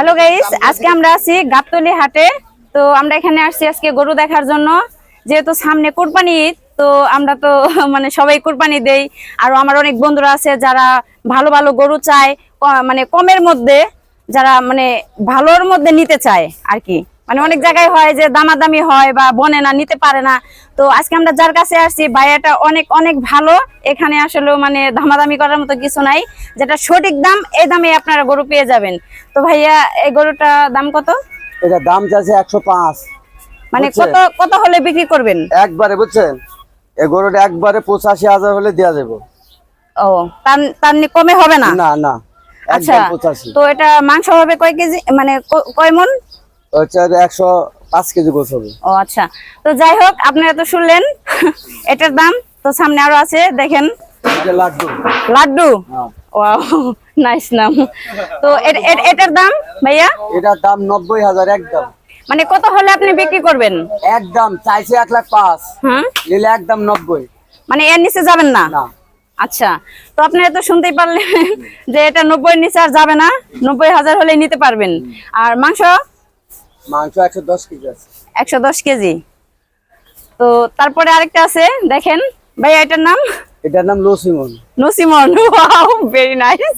Hello guys, আজকে আমরা আছি গাবতলী হাটে। তো আমরা এখানে আসছি আজকে গরু দেখার জন্য, যেহেতু সামনে কুরবানি ঈদ। তো আমরা তো মানে সবাই কুরবানি দেই। আর আমার অনেক বন্ধুরা আছে যারা ভালো ভালো গরু চায়, মানে কমের মধ্যে, যারা মানে ভালোর মধ্যে নিতে চায় আর কি। মানে অনেক জায়গায় হয় যে দামাদামি হয় বা বনে না, নিতে পারে না। তো আজকে আমরা যার কাছে আসছি, ভাইয়াটা অনেক অনেক ভালো। এখানে আসলে মানে দামাদামি করার মতো কিছু নাই, যেটা সঠিক দাম এই দামে আপনারা গরু পেয়ে যাবেন। তো ভাইয়া, এই গরুটা দাম কত? এটা দাম চাইছে 105। মানে কত কত হলে বিক্রি করবেন? একবারে বুঝছেন, এই গরুটা একবারে 85,000 হলে দেয়া যাবে। ও, তার কমে হবে না? না না, আচ্ছা, একদম 85। তো এটা মাংস হবে কয় কেজি, মানে কয় মণ? হচ্ছে 105 কেজি গোছ হবে। ও আচ্ছা, তো যাই হোক, আপনারা তো শুনলেন এটার দাম। তো সামনে আরো আছে, দেখেন। এটা লাড্ডু। লাড্ডু, হ্যাঁ। ওয়াও, নাইস নাম। তো এটার দাম ভাইয়া? এটার দাম 90,000 একদম। মানে কত হলে আপনি বিক্রি করবেন? একদম চাইছে 1,05,000, হ্যাঁ, নিলে একদম 90। মানে এর নিচে যাবেন না? না। আচ্ছা, তো আপনারা তো শুনতেই পারলেন যে এটা 90 এর নিচে আর যাবে না, 90,000 হলে নিতে পারবেন। আর মাংস? মাংস 110 কেজি আছে। 110 কেজি। তো তারপরে আরেকটা আছে, দেখেন ভাইয়া, এটার নাম? এটার নাম লসিমন। নসিমন, ওয়াও, ভেরি নাইস।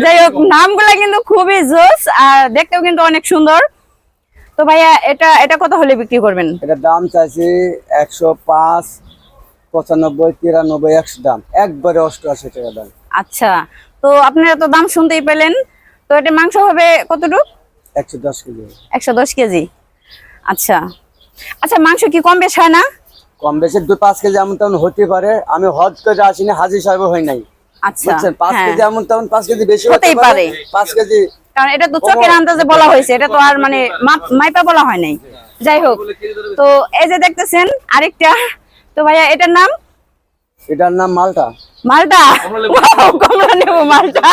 যাই হোক, নামগুলা কিন্তু খুবই জোস আর দেখতেও কিন্তু অনেক সুন্দর। তো ভাইয়া, এটা এটা কত হলে বিক্রি করবেন? এটার দাম চাইছে 105, 95, 93, 100 দাম, একবারে 88 টাকা দাম। আচ্ছা, তো আপনারা তো দাম শুনতেই পেলেন। তো এটা মাংস হবে কতটুকু? 110 কেজি। 110 কেজি। আচ্ছা আচ্ছা, মাংস কি কম বেশ হয় না? কম বেশি 2-5 কেজি এমন তেমন হতে পারে। আমি হজ করে আসিনি, হাজি সাহেব হই নাই। আচ্ছা, বুঝছেন, 5 হ্যাঁ, কেজি এমন তেমন 5 কেজি বেশি হতেই পারে। 5 কেজি, কারণ এটা তো চোখের আন্দাজে বলা হয়েছে, এটা তো আর মানে মাইপা বলা হয় নাই। যাই হোক, তো এই যে দেখতেছেন আরেকটা। তো ভাইয়া, এটার নাম? এটার নাম মালটা। মালটা, ওয়াও, কমলা লেবু মালটা।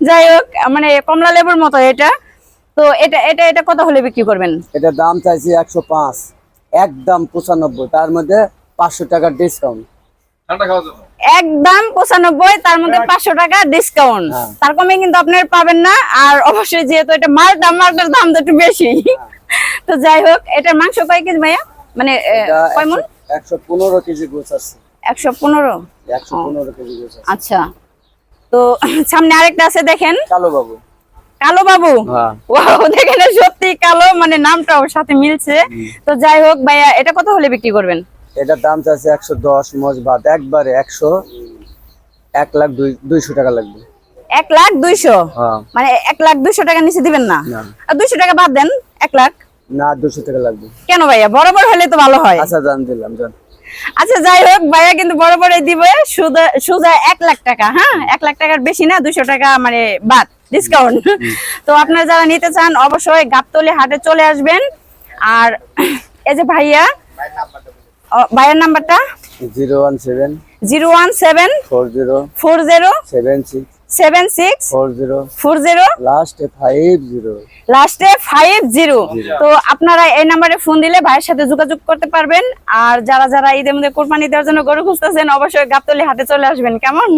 যাই হোক, মানে কমলা লেবুর মতো এটা। তো এটা এটা এটা কত হলে বিক্রি করবেন? এটার দাম চাইছি 105, একদম 95, তার মধ্যে 500 টাকার ডিসকাউন্ট। একদম 95, তার মধ্যে 500 টাকা ডিসকাউন্ট। হ্যাঁ। তার কমে কিন্তু আপনারা পাবেন না। আর অবশ্যই যেহেতু এটা মালটা, মালটার দাম তো একটু বেশি। তো যাই হোক, এটার মাংস কয় কেজি ভাইয়া, মানে কয় মণ? 115 কেজি গোছ আছে। 115। 115 কেজি গোছ আছে। আচ্ছা, তো সামনে আরেকটা আছে, দেখেন। কালো বাবু। কালো বাবু, হ্যাঁ। ওয়াও, দেখেন সত্যি কালো, মানে নামটাও সাথে মিলছে। তো যাই হোক ভাইয়া, এটা কত হলে বিক্রি করবেন? এটার দাম চাইছে 110 মোজ বাদ, একবারে 1,02,000 টাকা লাগবে। 1,02,000? হ্যাঁ। মানে 1,02,000 টাকা নিচে দিবেন না? না। আর 200 টাকা বাদ দেন, 1 লাখ। না, 200 টাকা লাগবে। কেন ভাইয়া, বরাবর হলে তো ভালো হয়। আচ্ছা, জান দিলাম, জান। আচ্ছা, যাই হোক, ভাইয়া কিন্তু বরাবরই দিবে, সোজা 1 লাখ টাকা। হ্যাঁ, 1 লাখ টাকার বেশি না, 200 টাকা মানে বাদ ডিসকাউন্ট। তো আপনারা যারা নিতে চান, অবশ্যই গাবতলী হাটে চলে আসবেন। আর এই যে ভাইয়া, ভাইয়ের নাম্বারটা? 017 017 40 40 76 76 40 40 লাস্টে 50। লাস্টে 50। তো আপনারা এই নাম্বারে ফোন দিলে ভাইয়ের সাথে যোগাযোগ করতে পারবেন। আর যারা যারা ঈদের মধ্যে কোরবানি দেওয়ার জন্য গরু খুঁজতেছেন, অবশ্যই গাবতলী হাটে চলে আসবেন, কেমন?